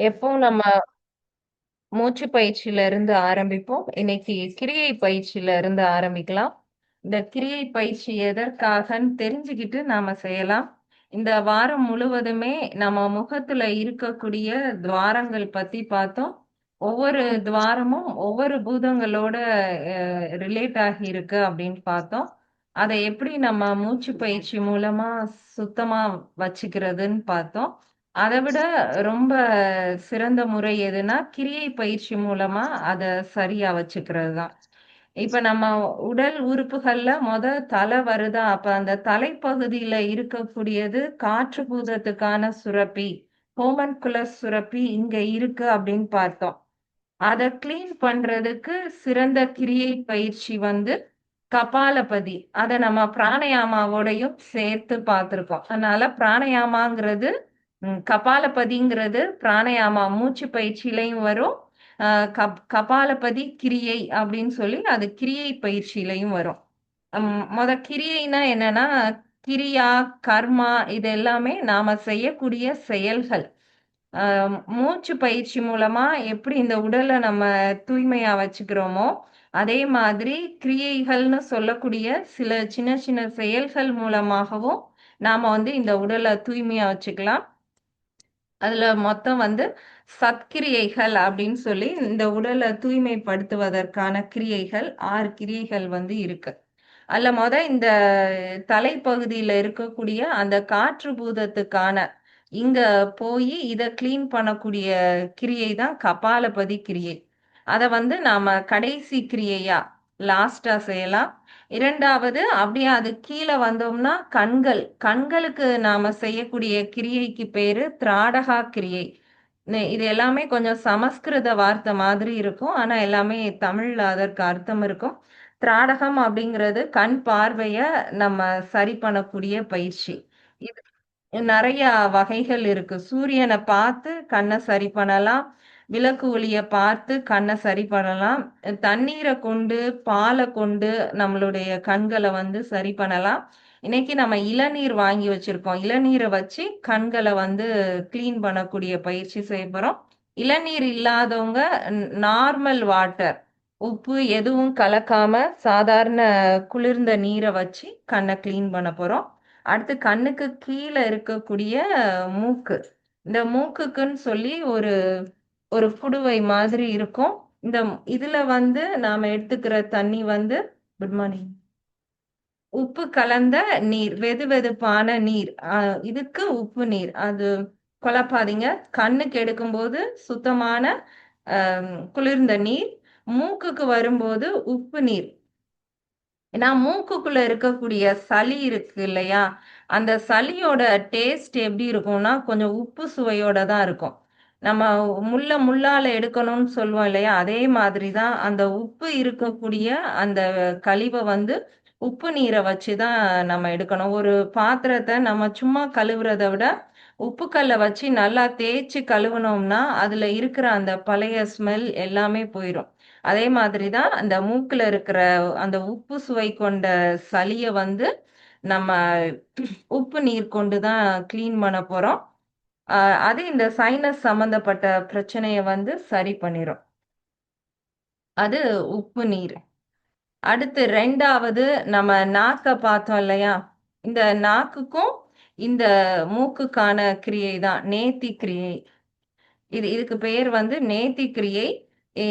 எப்பவும் நம்ம மூச்சு பயிற்சியில இருந்து ஆரம்பிப்போம். இன்னைக்கு கிரியை பயிற்சியில இருந்து ஆரம்பிக்கலாம். இந்த கிரியை பயிற்சி எதற்காகன்னு தெரிஞ்சுக்கிட்டு நாம செய்யலாம். இந்த வாரம் முழுவதுமே நம்ம முகத்துல இருக்கக்கூடிய துவாரங்கள் பத்தி பார்த்தோம். ஒவ்வொரு துவாரமும் ஒவ்வொரு பூதங்களோட ரிலேட் ஆகி இருக்கு அப்படின்னு பார்த்தோம். அதை எப்படி நம்ம மூச்சு பயிற்சி மூலமா சுத்தமா வச்சுக்கிறதுன்னு பார்த்தோம். அதை விட ரொம்ப சிறந்த முறை எதுனா கிரியை பயிற்சி மூலமா அத சரியா வச்சுக்கிறது தான். இப்ப நம்ம உடல் உறுப்புகள்ல தலை வருதா, அப்ப அந்த தலைப்பகுதியில இருக்கக்கூடியது காற்று பூதத்துக்கான சுரப்பி, ஹோமன்குலஸ் சுரப்பி இங்க இருக்கு அப்படின்னு பார்த்தோம். அத கிளீன் பண்றதுக்கு சிறந்த கிரியை பயிற்சி வந்து கபாலபதி. அத நம்ம பிராணயாமாவோடையும் சேர்த்து பார்த்திருக்கோம். அதனால பிராணயாமாங்கிறது கபாலபதிங்கிறது பிராணயாமா மூச்சு பயிற்சியிலையும் வரும். அ கபாலபதி கிரியை அப்படின்னு சொல்லி அது கிரியை பயிற்சியிலையும் வரும். கிரியைனா என்னன்னா, கிரியா, கர்மா இது எல்லாமே நாம செய்யக்கூடிய செயல்கள். அ மூச்சு பயிற்சி மூலமா எப்படி இந்த உடல நம்ம தூய்மையா வச்சுக்கிறோமோ, அதே மாதிரி கிரியைகள்னு சொல்லக்கூடிய சில சின்ன சின்ன செயல்கள் மூலமாகவும் நாம வந்து இந்த உடல தூய்மையா வச்சுக்கலாம். அதுல மொத்தம் வந்து சத்கிரியைகள் அப்படின்னு சொல்லி இந்த உடலை தூய்மைப்படுத்துவதற்கான கிரியைகள் 6 கிரியைகள் வந்து இருக்கு. அதுல இந்த தலைப்பகுதியில இருக்கக்கூடிய அந்த காற்று பூதத்துக்கான இங்க போய் இத கிளீன் பண்ணக்கூடிய கிரியை தான் கபாலபதி கிரியை. அத வந்து நாம கடைசி கிரியையா லாஸ்டா செய்யலாம். 2வது அப்படியே அது கீழ வந்தோம்னா கண்கள். கண்களுக்கு நாம செய்யக்கூடிய கிரியைக்கு பேரு திராடகா கிரியை. இது எல்லாமே கொஞ்சம் சமஸ்கிருத வார்த்தை மாதிரி இருக்கும். ஆனா எல்லாமே தமிழ்ல அதற்கு அர்த்தம் இருக்கும். திராடகம் அப்படிங்கிறது கண் பார்வைய நம்ம சரி பண்ணக்கூடிய பயிற்சி. இது நெறைய வகைகள் இருக்கு. சூரியன பார்த்து கண்ண சரி பண்ணலாம். விளக்கு ஒளிய பார்த்து கண்ண சரி பண்ணலாம். தண்ணீர கொண்டு, பால கொண்டு நம்மளுடைய கண்கள வந்து சரி பண்ணலாம். இன்னைக்கு நம்ம இளநீர் வாங்கி வச்சிருக்கோம். இளநீர வச்சு கண்கள வந்து கிளீன் பண்ணக்கூடிய பயிற்சி செய்ய போறோம். இளநீர் இல்லாதவங்க நார்மல் வாட்டர், உப்பு எதுவும் கலக்காம சாதாரண குளிர்ந்த நீர வச்சு கண்ண கிளீன் பண்ண போறோம். அடுத்து கண்ணுக்கு கீழ இருக்கக்கூடிய மூக்கு. இந்த மூக்குக்குன்னு சொல்லி ஒரு ஒரு குடுவை மாதிரி இருக்கும். இதுல வந்து நாம எடுத்துக்கிற தண்ணி வந்து குட் மார்னிங். உப்பு கலந்த நீர். வெதுவெதுப்பான நீர். இதுக்கு உப்பு நீர். அது குழப்பாதீங்க. கண்ணுக்கு எடுக்கும்போது சுத்தமான குளிர்ந்த நீர். மூக்குக்கு வரும்போது உப்பு நீர். ஏன்னா மூக்குக்குள்ள இருக்கக்கூடிய சளி இருக்கு இல்லையா? அந்த சளியோட டேஸ்ட் எப்படி இருக்கும்னா, கொஞ்சம் உப்பு சுவையோட தான் இருக்கும். நம்ம முள்ளால எடுக்கணும்னு சொல்லுவோம் இல்லையா? அதே மாதிரி தான் அந்த உப்பு இருக்கக்கூடிய அந்த கழிவ வந்து உப்பு நீர வச்சு தான் நம்ம எடுக்கணும். ஒரு பாத்திரத்த நம்ம சும்மா கழுவுறத விட, உப்புக்கல்ல வச்சு நல்லா தேய்ச்சு கழுவுனோம்னா, அதுல இருக்கிற அந்த பழைய ஸ்மெல் எல்லாமே போயிரும். அதே மாதிரி தான் அந்த மூக்குல இருக்கிற அந்த உப்பு சுவை கொண்ட சளிய வந்து நம்ம உப்பு நீர் கொண்டு தான் கிளீன் பண்ண போறோம். அ அது இந்த சைனஸ் சம்மந்தப்பட்ட பிரச்சனைய வந்து சரி பண்ணிரும். அது உப்பு நீர். அடுத்து 2வது நம்ம நாக்க பார்த்தோம் இல்லையா? இந்த நாக்குக்கும், இந்த மூக்குக்கான கிரியை தான் நேத்தி கிரியை. இதுக்கு பெயர் வந்து நேத்தி கிரியை. எ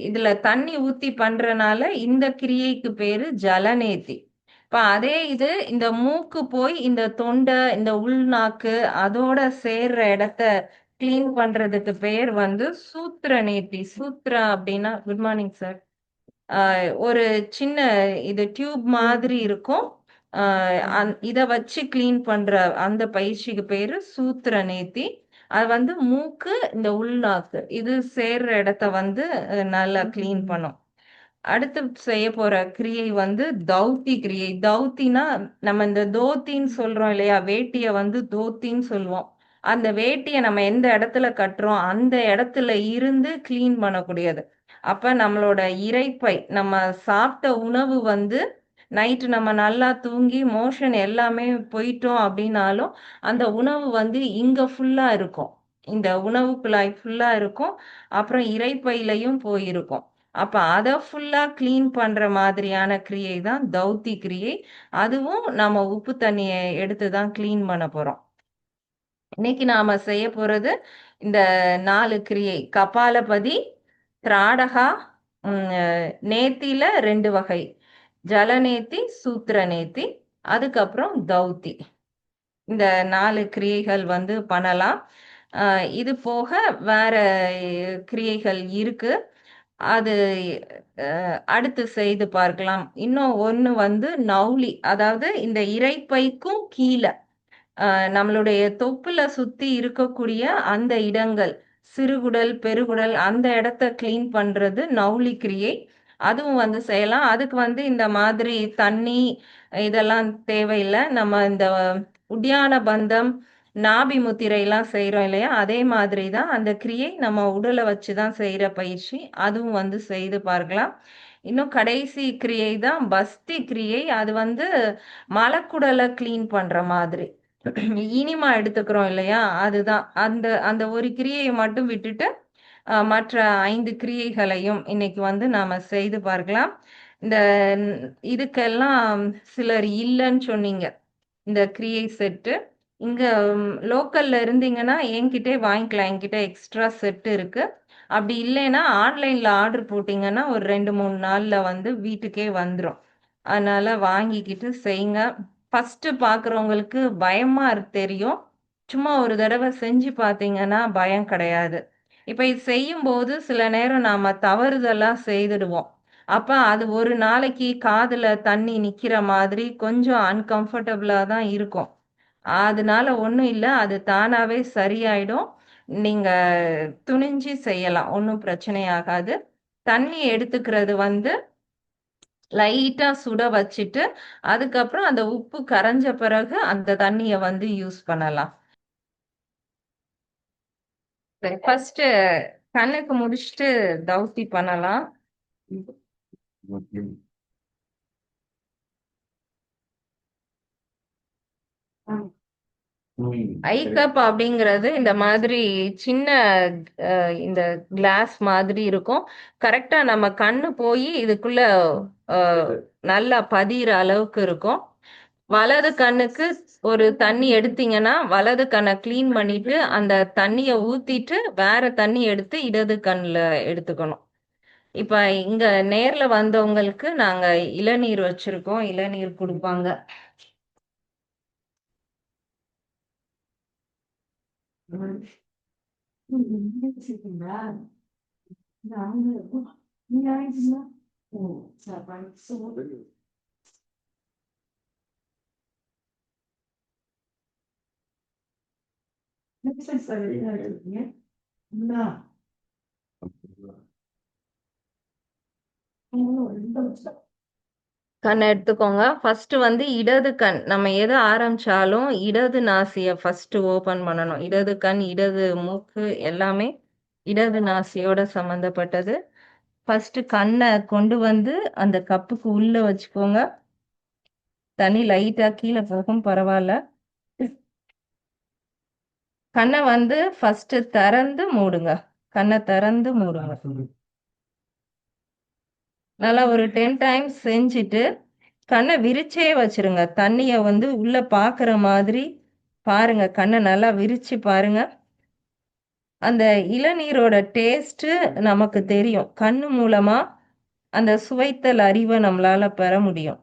இதுல தண்ணி ஊத்தி பண்றனால இந்த கிரியைக்கு பேரு ஜலநேத்தி. இப்ப அதே இது இந்த மூக்கு போய் இந்த தொண்டை, இந்த உள்நாக்கு அதோட சேர்ற இடத்த கிளீன் பண்றதுக்கு பெயர் வந்து சூத்திர நேத்தி. சூத்ரா அப்படின்னா குட் மார்னிங் சார். ஒரு சின்ன இது டியூப் மாதிரி இருக்கும். அ இத வச்சு கிளீன் பண்ற அந்த பயிற்சிக்கு பேரு சூத்திர நேத்தி. அது வந்து மூக்கு, இந்த உள்நாக்கு இது சேர்ற இடத்த வந்து நல்லா கிளீன் பண்ணும். அடுத்து செய்ய போற கிரியை வந்து தௌத்தி கிரியை. தௌத்தினா நம்ம இந்த தோத்தின்னு சொல்றோம் இல்லையா? வேட்டிய வந்து தோத்தின்னு சொல்லுவோம். அந்த வேட்டிய நம்ம எந்த இடத்துல கட்டுறோம், அந்த இடத்துல இருந்து கிளீன் பண்ணக்கூடியது. அப்ப நம்மளோட இரைப்பை, நம்ம சாப்பிட்ட உணவு வந்து நைட்டு நம்ம நல்லா தூங்கி மோஷன் எல்லாமே போயிட்டோம் அப்படின்னாலும், அந்த உணவு வந்து இங்க ஃபுல்லா இருக்கும். இந்த உணவு குழாய் ஃபுல்லா இருக்கும். அப்புறம் இரைப்பையிலயும் போயிருக்கும். அப்ப அத ஃபுல்லா கிளீன் பண்ற மாதிரியான கிரியை தான் தௌத்தி கிரியை. அதுவும் நம்ம உப்பு தண்ணிய எடுத்து தான் கிளீன் பண்ண போறோம். இன்னைக்கு நாம செய்ய போறது இந்த 4 கிரியை. கபாலபதி, திராடகா, நேத்தில 2 வகை. ஜலநேத்தி, சூத்திரநேத்தி, அதுக்கப்புறம் தௌத்தி. இந்த 4 கிரியைகள் வந்து பண்ணலாம். இது போக வேற கிரியைகள் இருக்கு. அது அடுத்து செய்து பார்க்கலாம். இன்னும் ஒண்ணு வந்து நௌலி. அதாவது இந்த இரைப்பைக்கும் கீழ நம்மளுடைய தொப்புல சுத்தி இருக்கக்கூடிய அந்த இடங்கள், சிறுகுடல், பெருகுடல் அந்த இடத்த கிளீன் பண்றது நௌலி கிரியை. அதுவும் வந்து செய்யலாம். அதுக்கு வந்து இந்த மாதிரி தண்ணி இதெல்லாம் தேவையில்ல. நம்ம இந்த உட்யான பந்தம், நாபி முத்திரைலாம் செய்றோம் இல்லையா? அதே மாதிரி தான் அந்த கிரியை நம்ம உடல வச்சு தான் செய்ற பயிற்சி. அதுவும் வந்து செய்து பார்க்கலாம். இன்னும் கடைசி கிரியை தான் பஸ்தி கிரியை. அது வந்து மலக்குடல கிளீன் பண்ற மாதிரி. இனிமா எடுத்துக்கிறோம் இல்லையா? அதுதான். அந்த அந்த ஒரு கிரியைய மட்டும் விட்டுட்டு, மற்ற 5 கிரியைகளையும் இன்னைக்கு வந்து நாம செய்து பார்க்கலாம். இந்த இதுக்கெல்லாம் சிலர் இல்லன்னு சொன்னீங்க. இந்த கிரியை செட்டு. இங்க லோக்கல்ல இருந்தீங்கன்னா, என்கிட்டயே வாங்கிக்கலாம். என்கிட்ட எக்ஸ்ட்ரா செட் இருக்கு. அப்படி இல்லைன்னா, ஆன்லைன்ல ஆர்டர் போட்டீங்கன்னா, ஒரு 2, 3 நாள்ல வந்து வீட்டுக்கே வந்துரும். அதனால வாங்கிக்கிட்டு செய்யுங்க. ஃபர்ஸ்ட்டு பார்க்குறவங்களுக்கு பயமா தெரியும். சும்மா ஒரு தடவ செஞ்சு பார்த்தீங்கன்னா, பயம் கிடையாது. இப்ப இது செய்யும்போது சில நேரம் நாம தவறுதலா செய்துடுவோம். அப்ப அது ஒரு நாளைக்கு காதுல தண்ணி நிக்கிற மாதிரி கொஞ்சம் அன்கம்ஃபர்டபுளா தான் இருக்கும். அதனால ஒண்ணும் இல்ல. அது தானாவே சரியாயிடும். நீங்க துணிஞ்சு செய்யலாம். ஒண்ணும் பிரச்சனை ஆகாது. தண்ணி எடுத்துக்கிறது வந்து லைட்டா சுட வச்சுட்டு, அதுக்கப்புறம் அந்த உப்பு கரைஞ்ச பிறகு அந்த தண்ணிய வந்து யூஸ் பண்ணலாம். சரி, ஃபர்ஸ்ட்டு கண்ணுக்கு முடிச்சுட்டு தௌத்தி பண்ணலாம். ஐ கப் அப்படிங்கிறது இந்த மாதிரி சின்ன இந்த கிளாஸ் மாதிரி இருக்கும். கரெக்டா நம்ம கண்ணு போய் இதுக்குள்ள நல்லா பதியிற அளவுக்கு இருக்கும். வலது கண்ணுக்கு ஒரு தண்ணி எடுத்தீங்கன்னா வலது கண்ணை கிளீன் பண்ணிட்டு அந்த தண்ணிய ஊத்திட்டு வேற தண்ணி எடுத்து இடது கண்ணுல எடுத்துக்கணும். இப்ப இங்க நேர்ல வந்தவங்களுக்கு நாங்க இளநீர் வச்சிருக்கோம். இளநீர் குடுப்பாங்க. கண் எடுத்துக்கோங்க. ஃபர்ஸ்ட் வந்து இடது கண். நம்ம எத ஆரம்பிச்சாலும் இடது நாசிய ஃபர்ஸ்ட் ஓபன் பண்ணணும். இடது கண், இடது மூக்கு எல்லாமே இடது நாசியோட சம்பந்தப்பட்டது. ஃபர்ஸ்ட் கண்ண கொண்டு வந்து அந்த கப்புக்கு உள்ள வச்சுக்கோங்க. தண்ணி லைட்டா கீழ போகும் பரவாயில்ல. கண்ண வந்து ஃபர்ஸ்ட் திறந்து மூடுங்க. கண்ண திறந்து மூடுங்க. நல்லா ஒரு 10 டைம்ஸ் செஞ்சுட்டு கண்ண விரிச்சே வச்சிருங்க. தண்ணிய வந்து உள்ள பாக்குற மாதிரி பாருங்க. கண்ண நல்லா விரிச்சு பாருங்க. அந்த இளநீரோட டேஸ்ட் நமக்கு தெரியும். கண்ணு மூலமா அந்த சுவைத்தல் அறிவை நம்மளால பெற முடியும்.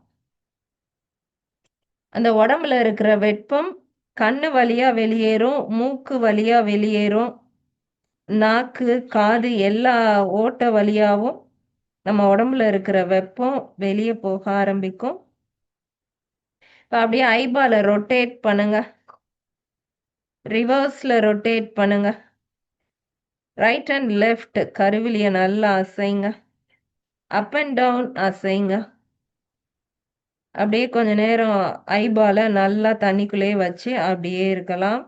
அந்த உடம்புல இருக்கிற வெப்பம் கண்ணு வழியா வெளியேறும், மூக்கு வழியா வெளியேறும், நாக்கு, காது எல்லா ஓட்ட வழியாவும் நம்ம உடம்புல இருக்கிற வெப்பம் வெளியே போக ஆரம்பிக்கும். இப்ப அப்படியே ஐபால ரொட்டேட் பண்ணுங்க. ரிவர்ஸ்ல ரொட்டேட் பண்ணுங்க. ரைட் அண்ட் லெஃப்ட் கருவிலிய நல்லா அசைங்க. Up and down அசைங்க. அப்படியே கொஞ்ச நேரம் ஐபால நல்லா தண்ணிக்குள்ளேயே வச்சு அப்படியே இருக்கலாம்.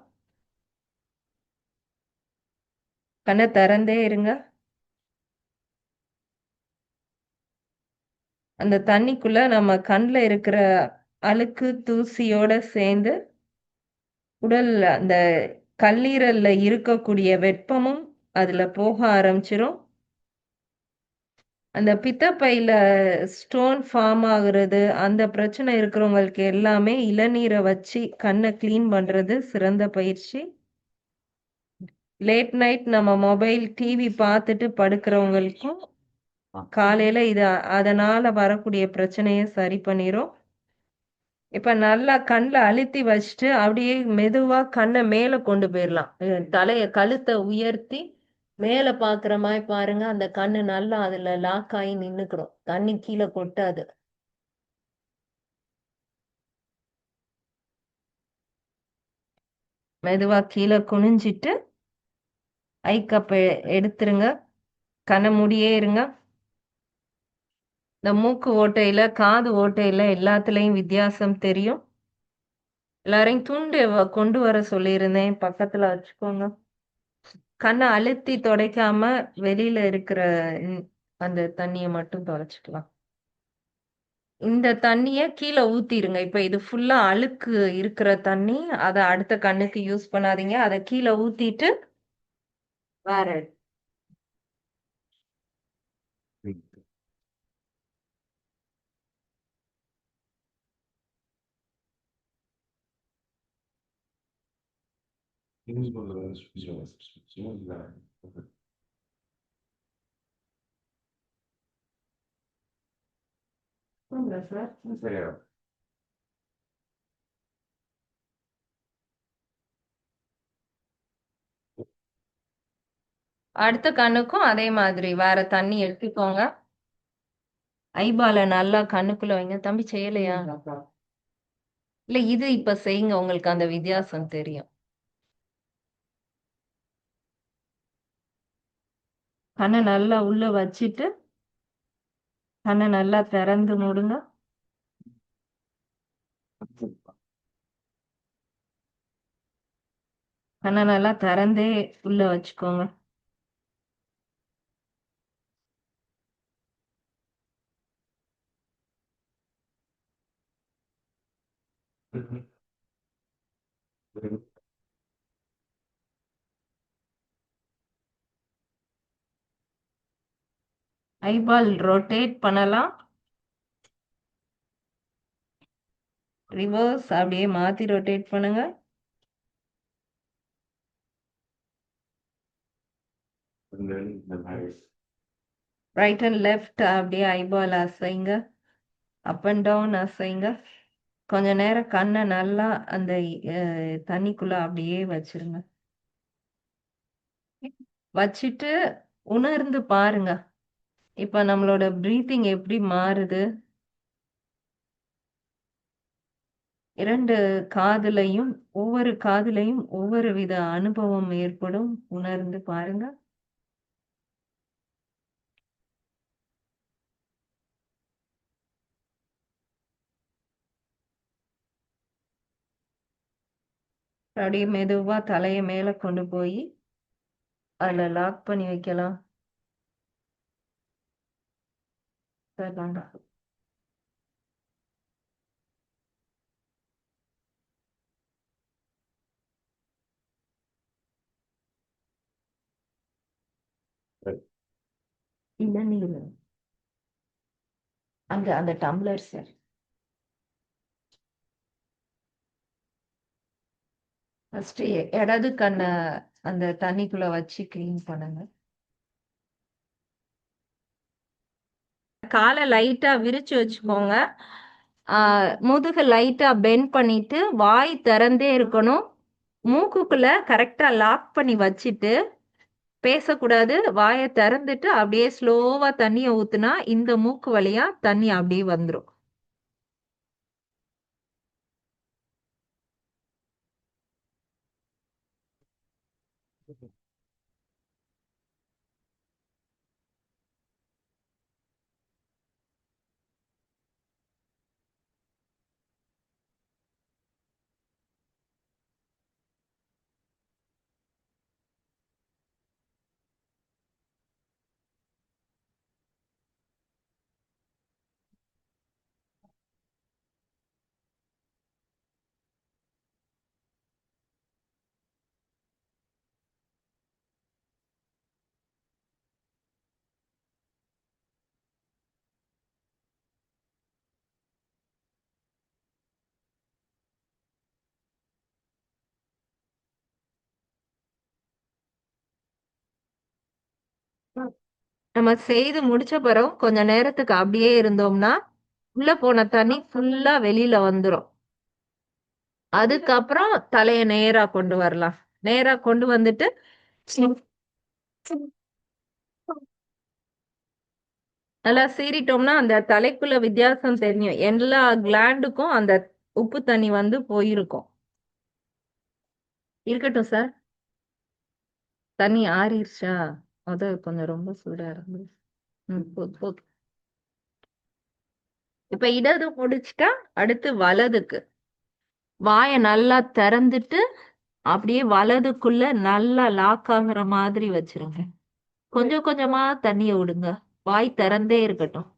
கண்ணை திறந்தே இருங்க. அந்த தண்ணிக்குள்ள நம்ம கண்ல இருக்கிற அழுக்கு தூசியோட சேர்ந்து உடல் அந்த கல்லீரல்ல இருக்கக்கூடிய வெப்பமும் அதுல போக ஆரம்பிச்சிரும். அந்த பித்தப்பையில ஸ்டோன் ஃபார்ம் ஆகுறது, அந்த பிரச்சனை இருக்கிறவங்களுக்கு எல்லாமே இளநீர வச்சு கண்ண கிளீன் பண்றது சிறந்த பயிற்சி. லேட் நைட் நம்ம மொபைல், டிவி பார்த்துட்டு படுக்கிறவங்களுக்கும் காலையில இது அதனால வரக்கூடிய பிரச்சனைய சரி பண்ணிரும். இப்ப நல்லா கண்ல அழுத்தி வச்சுட்டு, அப்படியே மெதுவா கண்ண மேல கொண்டு போயிரலாம். தலைய கழுத்த உயர்த்தி மேல பாக்குற மாரி பாருங்க. அந்த கண்ணு நல்லா அதுல லாக் ஆயி நின்னுக்கிறோம். தண்ணி கீழ கொட்டாது. மெதுவா கீழ குனிஞ்சிட்டு, ஐ கப்ப எடுத்துருங்க. கண்ண மூடியே இருங்க. இந்த மூக்கு ஓட்டையில, காது ஓட்டையில எல்லாத்துலயும் வித்தியாசம் தெரியும். எல்லாரையும் துண்டு கொண்டு வர சொல்லியிருந்தேன். பக்கத்துல வச்சுக்கோங்க. கண்ண அழுத்தி தொடைக்காம வெளியில இருக்கிற ம், அந்த தண்ணிய மட்டும் தொடைச்சுக்கலாம். இந்த தண்ணிய கீழ ஊத்திருங்க. இப்ப இது ஃபுல்லா அழுக்கு இருக்கிற தண்ணி. அத அடுத்த கண்ணுக்கு யூஸ் பண்ணாதீங்க. அத கீழ ஊத்திட்டு வேற சார். அடுத்த கண்ணுக்கும் அதே மாதிரி வேற தண்ணி எடுத்துக்கோங்க. ஐபால நல்லா கண்ணுக்குள்ள வைங்க. தம்பி செய்யலையா? இல்ல இது இப்ப செய்யுங்க. உங்களுக்கு அந்த வித்தியாசம் தெரியும். கண்ண நல்லா உள்ள வச்சுட்டு, கண்ண நல்லா திறந்து மூடுங்க. கண்ண நல்லா திறந்தே உள்ள வச்சுக்கோங்க. ஐபால் ரொட்டேட் பண்ணலாம். ரிவர்ஸ் அப்படியே மாத்தி ரொட்டேட் பண்ணுங்க. ரைட் அண்ட் லெஃப்ட் அப்படியே ஐபால் அசைங்க. அப் அண்ட் டவுன் அசைங்க. கொஞ்ச நேரம் கண்ணை நல்லா அந்த தண்ணிக்குள்ள அப்படியே வச்சிருங்க. வச்சுட்டு உணர்ந்து பாருங்க. இப்ப நம்மளோட பிரீத்திங் எப்படி மாறுது? 2 காதுலயும் ஒவ்வொரு காதுலயும் ஒவ்வொரு வித அனுபவம் ஏற்படும். உணர்ந்து பாருங்க. அப்படியே மெதுவா தலைய மேல கொண்டு போய் அதுல லாக் பண்ணி வைக்கலாம். வேண்டாம். இளநீர் அங்க அந்த டம்ளர் சார். ஃபர்ஸ்ட் இடது கண்ண அந்த தண்ணிக்குள்ள வச்சு கிளீன் பண்ணுங்க. காலை லைட்டா விரிச்சு வச்சுக்கோங்க. முதுகு லைட்டா பெண்ட் பண்ணிட்டு வாய் திறந்தே இருக்கணும். மூக்குக்குள்ள கரெக்டா லாக் பண்ணி வச்சுட்டு பேசக்கூடாது. வாயை திறந்துட்டு அப்படியே ஸ்லோவா தண்ணிய ஊத்துனா இந்த மூக்கு வழியா தண்ணி அப்படியே வந்துரும். நம்ம செய்து முடிச்ச பிறகு கொஞ்ச நேரத்துக்கு அப்படியே இருந்தோம்னா உள்ள போன தண்ணி ஃபுல்லா வெளியில வந்துரும். அதுக்கப்புறம் தலைய நேரா கொண்டு வரலாம். நேரா கொண்டு வந்துட்டு நல்லா சீறிட்டோம்னா அந்த தலைக்குள்ள வித்தியாசம் தெரியும். எல்லா கிளாண்டுக்கும் அந்த உப்பு தண்ணி வந்து போயிருக்கும். இருக்கட்டும் சார். தண்ணி ஆறிடுச்சா? கொஞ்சம் ரொம்ப சூடா இருந்தது. போதும், போதும். இப்ப இடது முடிச்சுட்டா அடுத்து வலதுக்கு. வாய நல்லா திறந்துட்டு அப்படியே வலதுக்குள்ள நல்லா லாக் ஆகுற மாதிரி வச்சிருங்க. கொஞ்சம் கொஞ்சமா தண்ணிய விடுங்க. வாய் திறந்தே இருக்கட்டும்.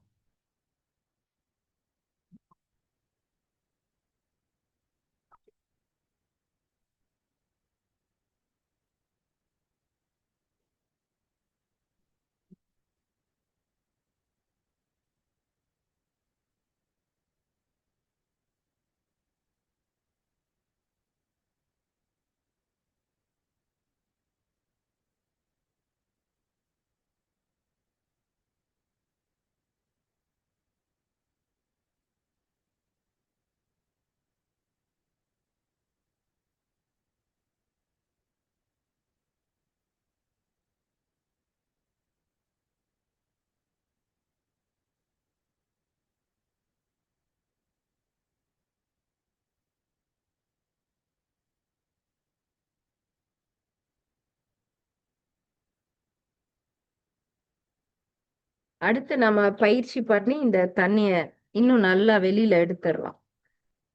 அடுத்து நம்ம பயிற்சி பண்ணி இந்த தண்ணிய இன்னும் நல்லா வெளியில எடுத்துடலாம்.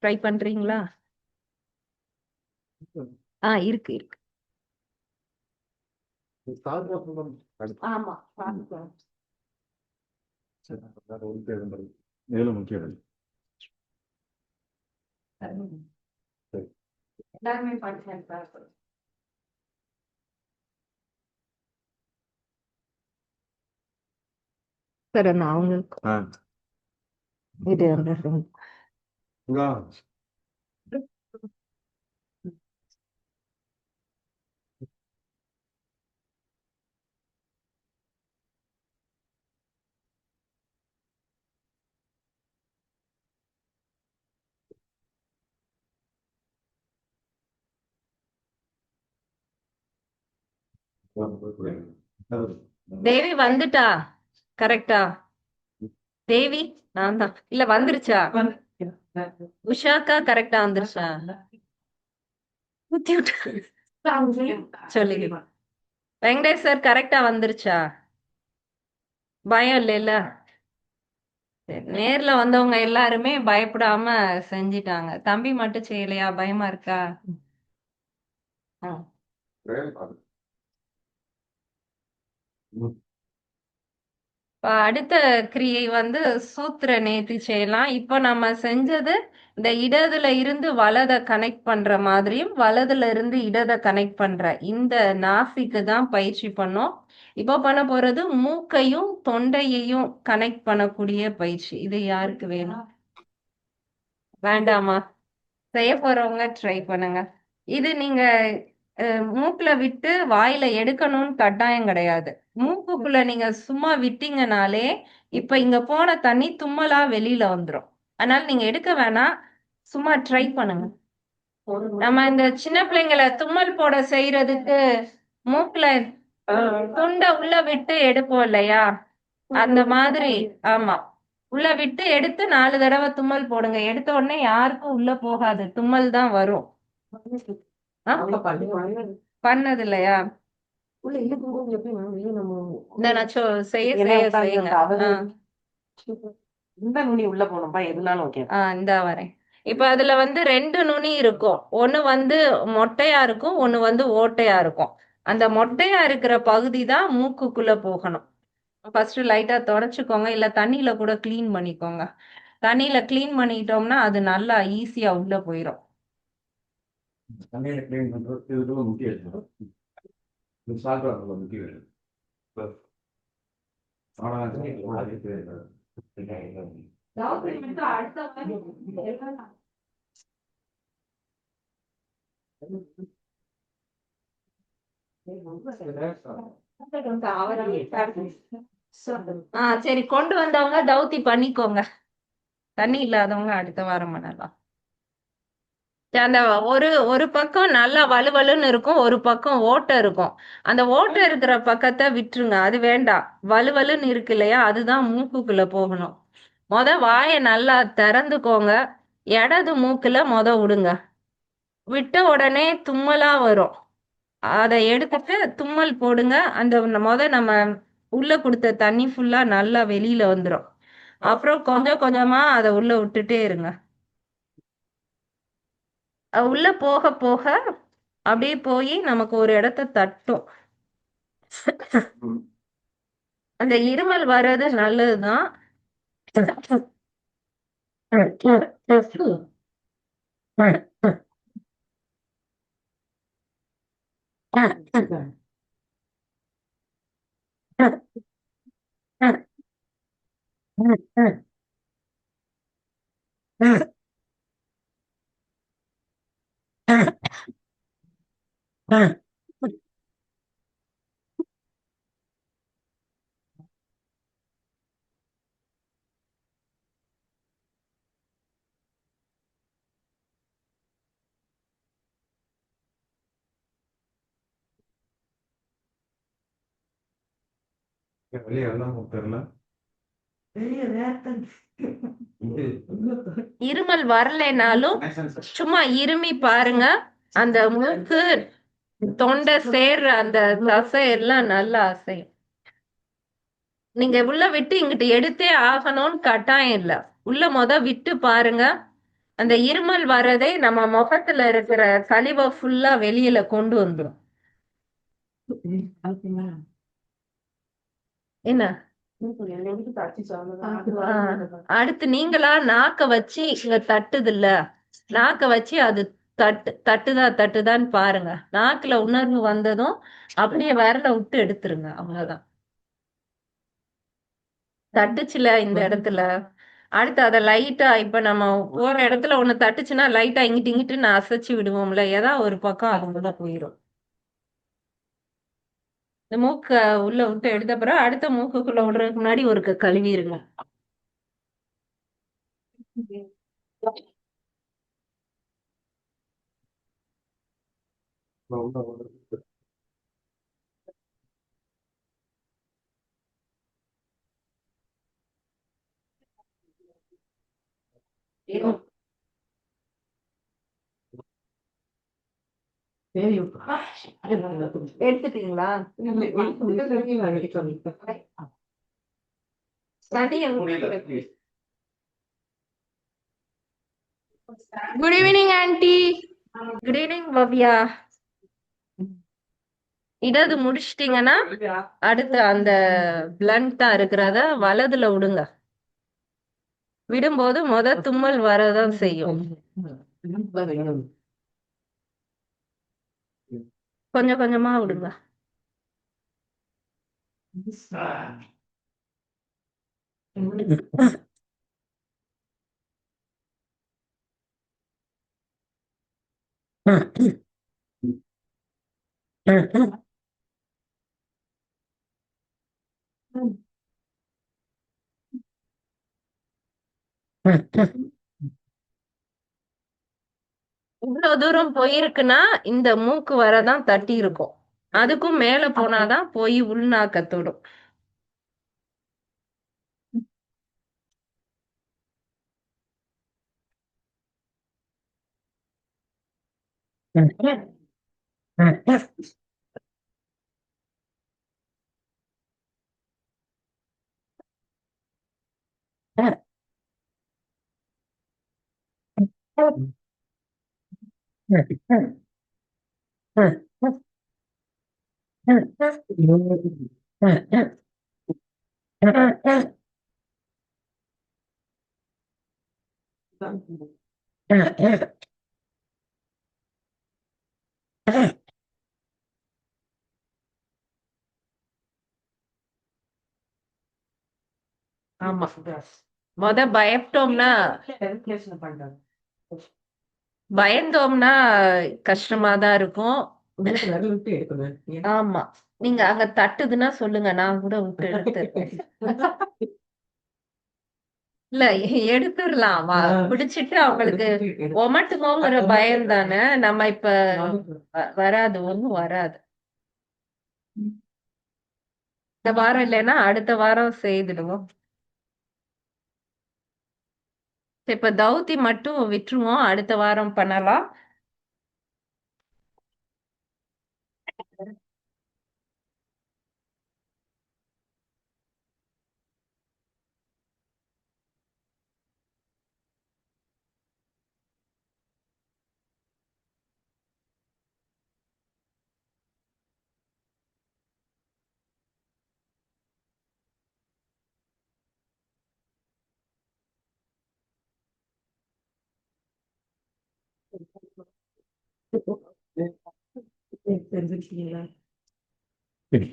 ட்ரை பண்றீங்களா? இருக்கு இருக்கு. ஆமா. எல்லாருமே படிச்சேன் சார். சார் நான் அவங்களுக்கு இது வந்து தேவி வந்துட்டா கரெக்டா? தேவி நான் தான் இல்ல வந்துருச்சா? உஷாக்கா கரெக்டா வந்துருச்சா? ஊத்தி விட்டு சொல்லுங்க. வெங்கடேஷ் சார் கரெக்டா வந்துருச்சா? பயம் இல்லைல்ல? சரி, நேர்ல வந்தவங்க எல்லாருமே பயப்படாம செஞ்சிட்டாங்க. தம்பி மட்டும் செய்யலையா? பயமா இருக்கா? ஆ. இப்ப அடுத்த கிரியை வந்து சூத்திர நேர்த்தி செய்யலாம். இப்போ நம்ம செஞ்சது இந்த இடதுல இருந்து வலத கனெக்ட் பண்ற மாதிரியும் வலதுல இருந்து இடத கனெக்ட் பண்ற இந்த நாசிக்கு தான் பயிற்சி பண்ணோம். இப்போ பண்ண போறது மூக்கையும் தொண்டையையும் கனெக்ட் பண்ணக்கூடிய பயிற்சி. இது யாருக்கு வேணும்? வேண்டாமா? செய்ய போறவங்க ட்ரை பண்ணுங்க. இது நீங்க மூக்குல விட்டு வாயில எடுக்கணும்னு கட்டாயம் கிடையாது. மூக்குக்குள்ள நீங்க சும்மா விட்டீங்கனாலே இப்ப இங்க போன தண்ணி தும்மலா வெளியில வந்துரும். அதனால நீங்க எடுக்க வேணாம். சும்மா ட்ரை பண்ணுங்க. நம்ம இந்த சின்ன பிள்ளைங்களை தும்மல் போட செய்யறதுக்கு மூக்குல துண்ட உள்ள விட்டு எடுப்போம் இல்லையா? அந்த மாதிரி. ஆமா. உள்ள விட்டு எடுத்து 4 தடவை தும்மல் போடுங்க. எடுத்த உடனே யாருக்கும் உள்ள போகாது. தும்மல் தான் வரும். ஆ? பண்ணது இல்லையா? இந்த நான் செய்ய செய்ய செய்யுங்க. இந்த நுனி உள்ள போகணும்பா எதுனாலும் ஓகே. இந்தா வரேன். இப்ப அதுல வந்து 2 நுனி இருக்கும். ஒண்ணு வந்து மொட்டையா இருக்கும், ஒண்ணு வந்து ஓட்டையா இருக்கும். அந்த மொட்டையா இருக்கிற பகுதி தான் மூக்குக்குள்ள போகணும். ஃபர்ஸ்ட் லைட்டா தொடச்சுக்கோங்க. இல்ல தண்ணியில கூட கிளீன் பண்ணிக்கோங்க. தண்ணியில கிளீன் பண்ணிட்டோம்னா அது நல்லா ஈஸியா உள்ள போயிரும். தண்ணியில கிளீன் பண்றது இதுக்குள்ள முக்கிய இருக்கு. இது சால்ட் வாட்டர்ல முக்கிய இருக்கு. ஆனா சரி, கொண்டு வந்தவங்க தௌத்தி பண்ணிக்கோங்க. தண்ணி இல்லாதவங்க அடுத்த வாரம் பண்ணலாம். அந்த ஒரு ஒரு பக்கம் நல்லா வலுவலுன்னு இருக்கும், ஒரு பக்கம் ஓட்டை இருக்கும். அந்த ஓட்டை இருக்கிற பக்கத்தை விட்டுருங்க, அது வேண்டாம். வலுவலுன்னு இருக்கு இல்லையா, அதுதான் மூக்குக்குள்ள போகணும். வாயை நல்லா திறந்துக்கோங்க. இடது மூக்குல விடுங்க. விட்ட உடனே தும்மலா வரும். அதை எடுத்துட்டு தும்மல் போடுங்க. அந்த நம்ம உள்ள கொடுத்த தண்ணி ஃபுல்லா நல்லா வெளியில வந்துடும். அப்புறம் கொஞ்சம் கொஞ்சமா அதை உள்ள விட்டுட்டே இருங்க. உள்ள போக போக அப்படியே போய் நமக்கு ஒரு இடத்த தட்டும். அந்த இருமல் வர்றது நல்லதுதான். வெளியே எல்லாம் தெரியல. இருமல் வரலைனாலும் சும்மா இருமி பாருங்க. அந்த மூக்கு தொண்டை சேர்ற அந்த தசை எல்லாம் நல்லா அசையும். நீங்க உள்ள விட்டு இங்கிட்டு எடுத்தே ஆகணும்னு கட்டாயம் இல்ல. உள்ள விட்டு பாருங்க. அந்த இருமல் வர்றதே நம்ம முகத்துல இருக்கிற கழிவை ஃபுல்லா வெளியில கொண்டு வந்துடும். என்ன அடுத்து நீங்களா நாக்க வச்சு இங்க தட்டுது இல்ல, நாக்க வச்சு அது தட்டுதான்னு பாருங்க. நாக்குல உணர்வு வந்ததும் அப்படியே விரல விட்டு எடுத்துருங்க, அவ்வளவுதான். தட்டுச்சுல இந்த இடத்துல. அடுத்து அதை லைட்டா, இப்ப நம்ம போற இடத்துல ஒண்ணு தட்டுச்சுன்னா லைட்டா இங்கிட்டு இங்கிட்டு நான் அசைச்சு விடுவோம்ல, ஏதாவது ஒரு பக்கம் அது உள்ள போயிடும். இந்த மூக்க உள்ள விட்டு எடுத்த பிறகு அடுத்த மூக்குக்குள்ள விடுறதுக்கு முன்னாடி ஒரு கழுவிருங்க. எடுத்துட்டீங்களா? Good evening aunty. Good evening Bhavya. இடது முடிச்சிட்டீங்கன்னா அடுத்து அந்த பிளண்டா இருக்கிறத வலதுல விடுங்க. விடும்போது தும்மல் வரதான் செய்யும். கொஞ்சம் கொஞ்சமா விடுங்க. இவ்வளவு தூரம் போயிருக்குன்னா இந்த மூக்கு வரதான் தட்டி இருக்கும். அதுக்கும் மேல போனாதான் போய் உள்நாக்கத்தோடும். ஆமா, பயப்பட்டோம்னா பயந்தோம்னா கஷ்டமாதான் இருக்கும். ஆமா, நீங்க அங்க தட்டுதுன்னா சொல்லுங்க, நான் கூட விட்டு எடுத்துறேன். இல்ல எடுத்துடலாம், பிடிச்சிட்டு அவங்களுக்கு ஒமட்டுமோங்கிற பயம் தானே. நம்ம இப்ப வராது, ஒண்ணும் வராது. இந்த வாரம் இல்லைன்னா அடுத்த வாரம் செய்துடுவோம். இப்ப தௌத்தி மட்டும் விட்டுருவோம், அடுத்த வாரம் பண்ணலாம். தெரிஞ்சுக்கிட்டீங்களா? அப்படி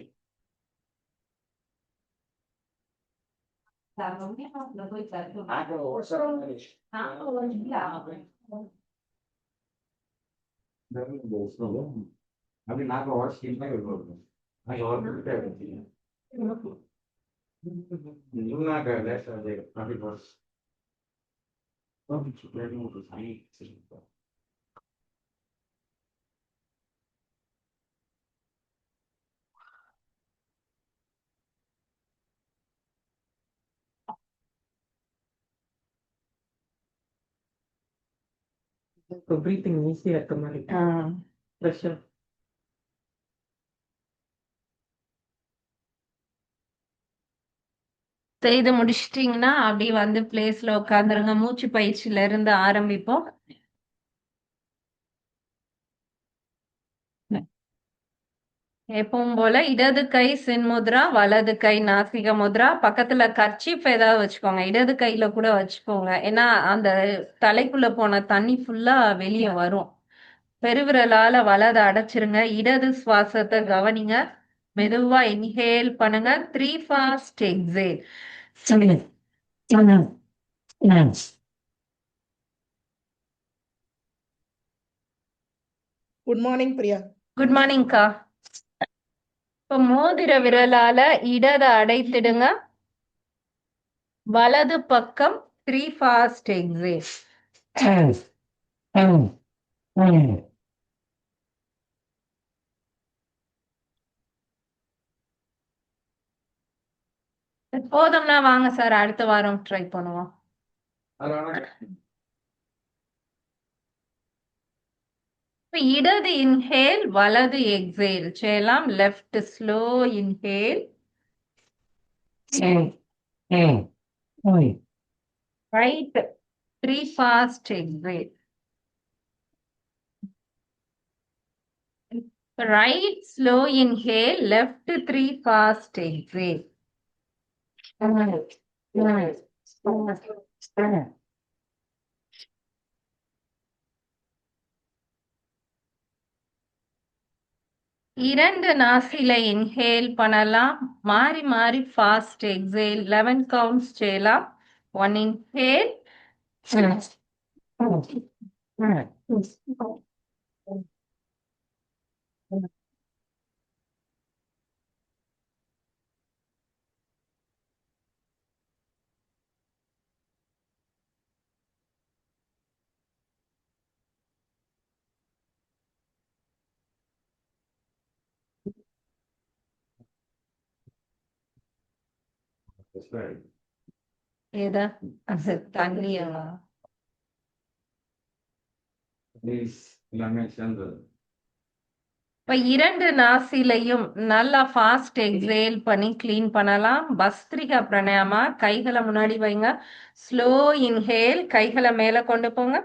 நாங்கள் உடச்சிக்கிட்டே இருக்கோம். நாங்கள் உடச்சிக்கிட்டே இருக்கோம். இன்னும் லேசாக அப்படி உடச்சு இப்போ பிரீத்திங் ஈஸியா இருக்க மாதிரி ப்ரெஷர். செய்து முடிச்சிட்டீங்கன்னா அப்படி வந்து பிளேஸ்ல உட்காந்துருங்க. மூச்சு பயிற்சியில இருந்து ஆரம்பிப்போம். எப்பவும் போல இடது கை சின்முத்ரா, வலது கை நாசிக முத்ரா. பக்கத்துல கர்ச்சீப் ஏதாவது வச்சுக்கோங்க, இடது கையில கூட வச்சுக்கோங்க. ஏன்னா அந்த தலைக்குள்ள போன தண்ணி ஃபுல்லா வெளியே வரும். பெருவிரலால வலதை அடைச்சிருங்க. இடது சுவாசத்தை கவனிங்க. மெதுவா இன்ஹேல் பண்ணுங்க. 3 fast exhale. Good morning Priya. Good மார்னிங்க்கா. இப்ப மோதிர விரலால இடதை அடைத்திடுங்க. வலது பக்கம் 3 ஃபாஸ்ட் எக்ஸேல். போதும்னா வாங்க சார், அடுத்த வாரம் ட்ரை பண்ணுவோம். இப்ப இடது இன்ஹேல், வலது எக்ஸேல் செய்யலாம். Left slow inhale, right 3 fast exhale. Right slow inhale, left 3 fast exhale. இரண்டு நாசில இன்ஹேல் பண்ணலாம். மாறி மாறி ஃபாஸ்ட் எக்ஸேல் 11 கவுண்ட்ஸ் செய்யலாம். 1 இன்ஹேல், ஏதா அது தண்ணியா? எல்லாமே சேர்ந்தது. இப்ப இரண்டு நாசிலையும் நல்லா ஃபாஸ்ட் எக்ஸேல் பண்ணி கிளீன் பண்ணலாம். பஸ்திரிகா பிராணாயாமா. கைகளை முன்னாடி வைங்க. ஸ்லோ இன்ஹேல், கைகளை மேல கொண்டு போங்க.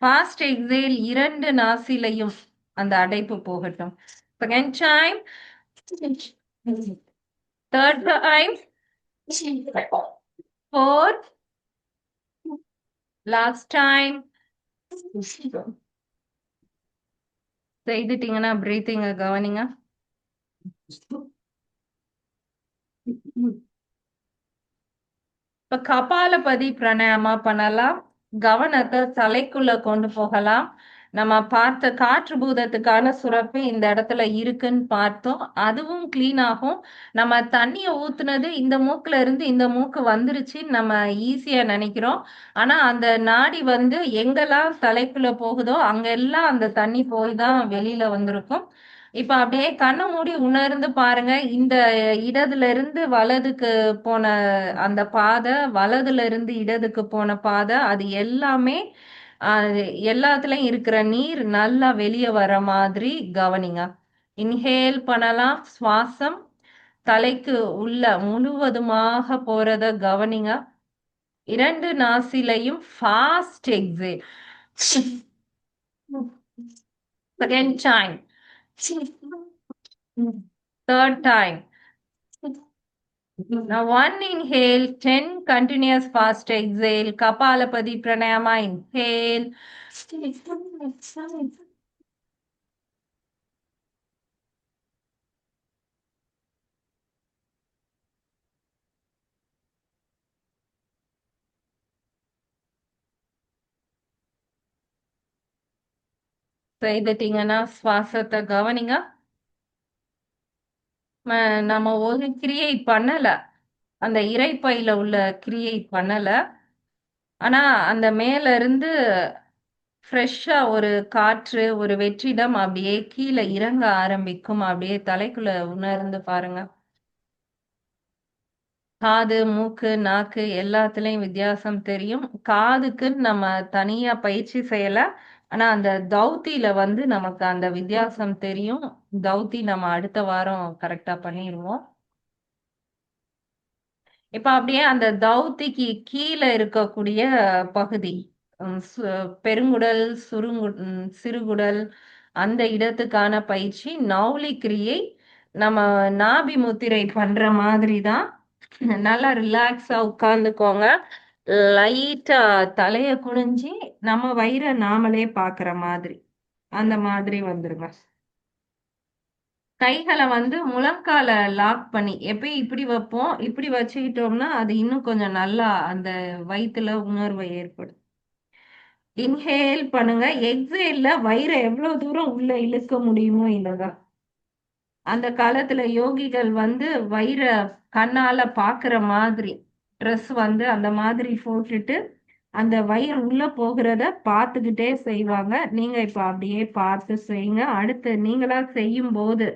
ஃபாஸ்ட் எக்ஸேல், இரண்டு நாசிலையும் அந்த அடைப்பு போகட்டும். Second time, third time, fourth, last time. செய்துட்டீங்கன்னா பிரீத்திங்க கவனிங்க. இப்ப கபாலபதி பிராணாயாமா பண்ணலாம். கவனத்தை தலைக்குள்ள கொண்டு போகலாம். நம்ம பார்த்த காற்று பூதத்துக்கான சுரப்பி இந்த இடத்துல இருக்குன்னு பார்த்தோம். அதுவும் கிளீன் ஆகும். நம்ம தண்ணிய ஊத்துனது இந்த மூக்குல இருந்து இந்த மூக்கு வந்துருச்சுன்னு நம்ம ஈஸியா நினைக்கிறோம். ஆனா அந்த நாடி வந்து எங்கெல்லாம் தலைக்குள்ள போகுதோ அங்கெல்லாம் அந்த தண்ணி போய் தான் வெளியில வந்திருக்கும். இப்ப அப்படியே கண்ணை மூடி உணர்ந்து பாருங்க. இந்த இடதுல இருந்து வலதுக்கு போன அந்த பாதை, வலதுல இருந்து இடதுக்கு போன பாதை, அது எல்லாமே எல்லாத்துலயும் இருக்கிற நீர் நல்லா வெளியே வர மாதிரி கவனிங்க. இன்ஹேல் பண்ணலாம். சுவாசம் தலைக்கு உள்ள முழுவதுமாக போறத கவனிங்க. 2 நாசிலையும் fast exhale. Second time. Third time. Now one inhale, 10 continuous fast exhale. Kapalapati pranayama. Inhale. செய்துட்டீங்கன்னா சுவாசத்தை கவனிங்க. நம்ம ஒரு கிரியை பண்ணல. அந்த இரைப்பையில உள்ள கிரியை பண்ணல. ஆனா அந்த மேல இருந்து ஃப்ரெஷ்ஷா ஒரு காற்று, ஒரு வெற்றிடம் அப்படியே கீழே இறங்க ஆரம்பிக்கும். அப்படியே தலைக்குள்ள உணர்ந்து பாருங்க. காது, மூக்கு, நாக்கு எல்லாத்துலயும் வித்தியாசம் தெரியும். காதுக்குன்னு நம்ம தனியா பயிற்சி செய்யல. ஆனா அந்த தௌத்தில வந்து நமக்கு அந்த வித்தியாசம் தெரியும். தௌத்தி நம்ம அடுத்த வாரம் கரெக்டா பண்ணிருவோம். இப்ப அப்படியே அந்த தௌத்திக்கு கீழ இருக்கக்கூடிய பகுதி, பெருங்குடல், சிறுகுடல் அந்த இடத்துக்கான பயிற்சி நௌலி கிரியை. நம்ம நாபி முத்திரை பண்ற மாதிரி தான். நல்லா ரிலாக்ஸா உட்கார்ந்துக்கோங்க. லைட்டா தலைய குனிஞ்சு நம்ம வயிற நாமளே பாக்குற மாதிரி அந்த மாதிரி வந்துருங்க. கைகளை வந்து முழங்கால லாக் பண்ணி எப்பயும் இப்படி வைப்போம். இப்படி வச்சுக்கிட்டோம்னா அது இன்னும் கொஞ்சம் நல்லா அந்த வயித்துல உணர்வை ஏற்படும். இன்ஹேல் பண்ணுங்க. எக்ஸேல்ல வயிறை எவ்வளவு தூரம் உள்ள இழுக்க முடியுமோ இல்லைதான். அந்த காலத்துல யோகிகள் வந்து வயிற கண்ணால பாக்குற மாதிரி ட்ரெஸ் வந்து அந்த மாதிரி போட்டுட்டு அந்த வயிறு உள்ள போகிறத பார்த்துக்கிட்டே செய்வாங்க. நீங்க இப்ப அப்படியே பார்த்து செய்யுங்க. அடுத்து நீங்களா செய்யும் போது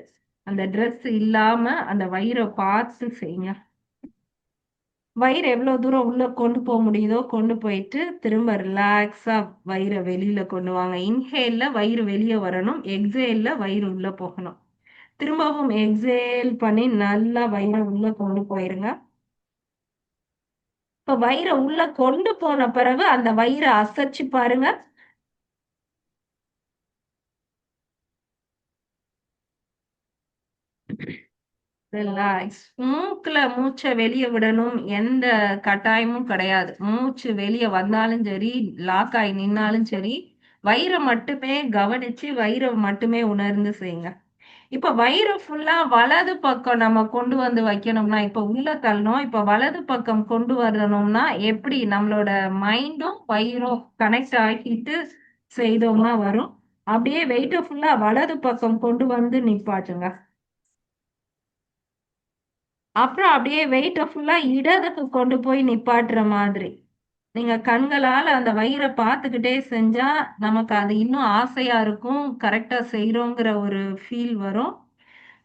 அந்த ட்ரெஸ் இல்லாம அந்த வயிறை பார்த்து செய்யுங்க. வயிறு எவ்வளவு தூரம் உள்ள கொண்டு போக முடியுதோ கொண்டு போயிட்டு திரும்ப ரிலாக்ஸா வயிறை வெளியில கொண்டு வாங்க. இன்ஹேல்ல வயிறு வெளியே வரணும். எக்ஸேல்ல வயிறு உள்ள போகணும். திரும்பவும் எக்ஸேல் பண்ணி நல்லா வயிறை உள்ள கொண்டு போயிருங்க. இப்ப வயிறை உள்ள கொண்டு போன பிறகு அந்த வயிறை அசைச்சு பாருங்க. ரிலாக்ஸ். மூக்குல மூச்சை வெளியே விடணும். எந்த கட்டாயமும் கிடையாது. மூச்சு வெளியே வந்தாலும் சரி, லாக் ஆகி நின்னாலும் சரி, வயிறை மட்டுமே கவனிச்சு வயிறை மட்டுமே உணர்ந்து செய்யுங்க. இப்ப வயிறு ஃபுல்லா வலது பக்கம் நம்ம கொண்டு வந்து வைக்கணும்னா, இப்ப உள்ள தள்ளணும். இப்ப வலது பக்கம் கொண்டு வரணும்னா எப்படி நம்மளோட மைண்டும் வயிறும் கனெக்ட் ஆகிட்டு செய்தோம்னா வரும். அப்படியே வெயிட்ட ஃபுல்லா வலது பக்கம் கொண்டு வந்து நிப்பாட்டுங்க. அப்புறம் அப்படியே வெயிட்ட ஃபுல்லா இடதுக்கு கொண்டு போய் நிப்பாட்டுற மாதிரி. நீங்க கண்களால அந்த வயிறை பார்த்துக்கிட்டே செஞ்சா நமக்கு அது இன்னும் ஆசையா இருக்கும். கரெக்டா செய்றோங்கிற ஒரு ஃபீல் வரும்.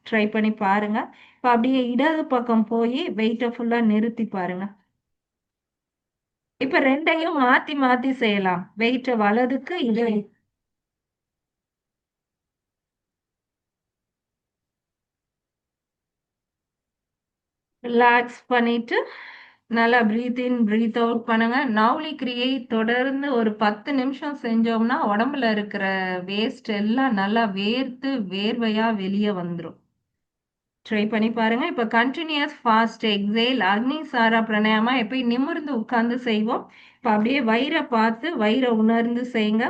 ட்ரை பண்ணி பாருங்க. இப்ப அப்படியே இடது பக்கம் போய் வெயிட்ட ஃபுல்லா நிறுத்தி பாருங்க. இப்ப 2யும் மாத்தி மாத்தி செய்யலாம். வெயிட்ட வலதுக்கு இடது. ரிலாக்ஸ் பண்ணிட்டு நல்லா பிரீத் இன் பிரீத் அவுட் பண்ணுங்க. நௌலி கிரியை தொடர்ந்து ஒரு 10 நிமிஷம் செஞ்சோம்னா உடம்புல இருக்கிற வேஸ்ட் எல்லாம் நல்லா வேர்த்து வேர்வையா வெளியே வந்துரும். ட்ரை பண்ணி பாருங்க. இப்ப கண்டினியூஸ் ஃபாஸ்ட் எக்ஸேல் அக்னி சாரா பிராணாயாமா எப்பயும் நிமிர்ந்து உட்கார்ந்து செய்வோம். இப்ப அப்படியே வயிறை பார்த்து வயிறை உணர்ந்து செய்யுங்க.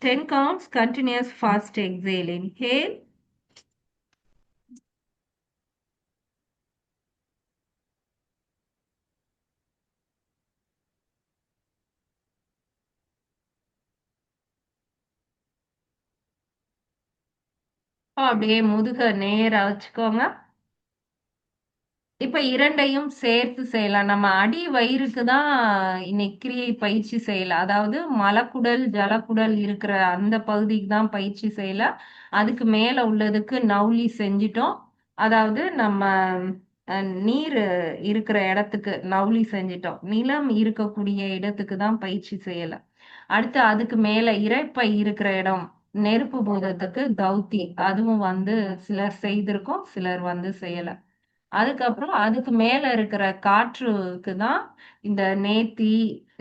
10 counts continuous fast exhale. Inhale. அப்படியே முதுக நேரா வச்சுக்கோங்க. இப்ப 2யும் சேர்த்து செய்யலாம். நம்ம அடி வயிறுக்கு தான் இன்னைக்கு கிரியை பயிற்சி செய்யல. அதாவது மலக்குடல், ஜலக்குடல் இருக்கிற அந்த பகுதிக்கு தான் பயிற்சி செய்யல. அதுக்கு மேல உள்ளதுக்கு நௌலி செஞ்சுட்டோம். அதாவது நம்ம நீர் இருக்கிற இடத்துக்கு நௌலி செஞ்சுட்டோம். நிலம் இருக்கக்கூடிய இடத்துக்கு தான் பயிற்சி செய்யல. அடுத்து அதுக்கு மேல இரைப்பை இருக்கிற இடம் நெருப்பு பூதத்துக்கு தௌத்தி அதுவும் வந்து சிலர் செய்திருக்கோம், சிலர் வந்து செய்யல. அதுக்கப்புறம் அதுக்கு மேல இருக்கிற காற்றுக்கு தான் இந்த நேத்தி,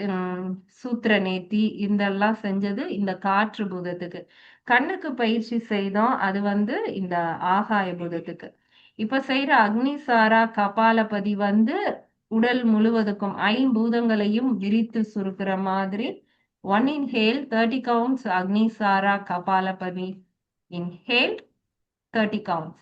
ம், சூத்திர நேத்தி இதெல்லாம் செஞ்சது இந்த காற்று பூதத்துக்கு. கண்ணுக்கு பயிற்சி செய்தோம். அது வந்து இந்த ஆகாய பூதத்துக்கு. இப்ப செய்யற அக்னிசாரா கபாலபதி வந்து உடல் முழுவதுக்கும் ஐம்பூதங்களையும் விரித்து சுருக்கிற மாதிரி 1 inhale 30 counts agnisara kapalbhati. Inhale 30 counts.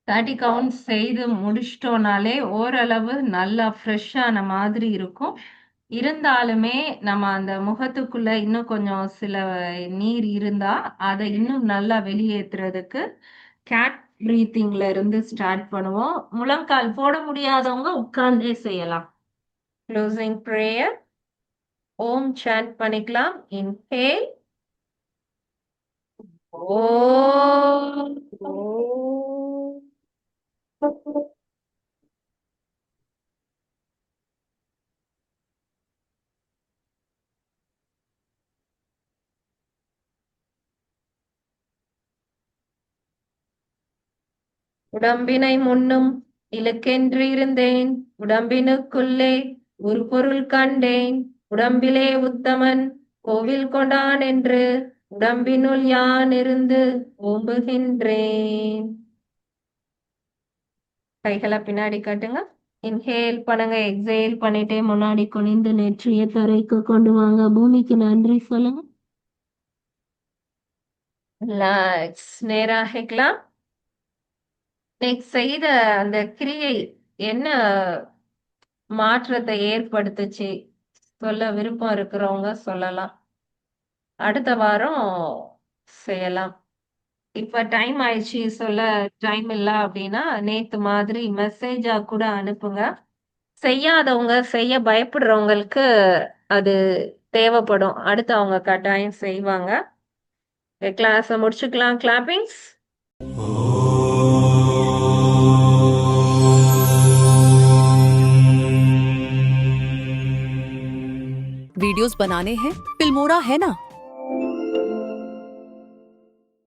Thirty counts செய்து முடிச்சிட்டோம்னாலே ஓரளவு நல்லா ஃப்ரெஷ்ஷான மாதிரி இருக்கும். இருந்தாலுமே நம்ம அந்த முகத்துக்குள்ள இன்னும் கொஞ்சம் சில நீர் இருந்தா அதை இன்னும் நல்லா வெளியேற்றுறதுக்கு கேட் பிரீத்திங்ல இருந்து ஸ்டார்ட் பண்ணுவோம். முழங்கால் போட முடியாதவங்க உட்கார்ந்தே செய்யலாம். Closing prayer. ஓம் சாண்ட் பண்ணிக்கலாம். இன்ஹேல். ஓம். உடம்பினை முன்னும் இலக்கென்று இருந்தேன், உடம்பினுக்குள்ளே ஒரு பொருள் கண்டேன், உடம்பிலே உத்தமன் கோவில் கொண்டான் என்று உடம்பினுள் யான் இருந்து ஓம்புகின்றேன். கைகளை பின்னாடி காட்டுங்க. இன்ஹேல் பண்ணுங்க, எக்ஸேல் பண்ணிட்டே முன்னாடி குனிந்து நெற்றிய தரைக்கு கொண்டு வாங்க. பூமிக்கு நன்றி சொல்லுங்க. ரிலாக்ஸ். நேராகிக்கலாம். இன்னைக்கு செய்த அந்த கிரியை என்ன மாற்றத்தை ஏற்படுத்துச்சு சொல்ல விருப்பம் இருக்கிறவங்க சொல்லலாம். அடுத்த வாரம் செய்யலாம். இப்ப டைம் ஆயிடுச்சு சொல்ல டைம் இல்ல அப்படின்னா நேத்து மாதிரி மெசேஜா கூட அனுப்புங்க. செய்யாதவங்க செய்ய பயப்படுறவங்களுக்கு அது தேவைப்படும். அடுத்து அவங்க கட்டாயம் செய்வாங்க. கிளாஸை முடிச்சுக்கலாம். கிளாப்பிங்ஸ். वीडियोस बनाने हैं फिल्मोरा है ना।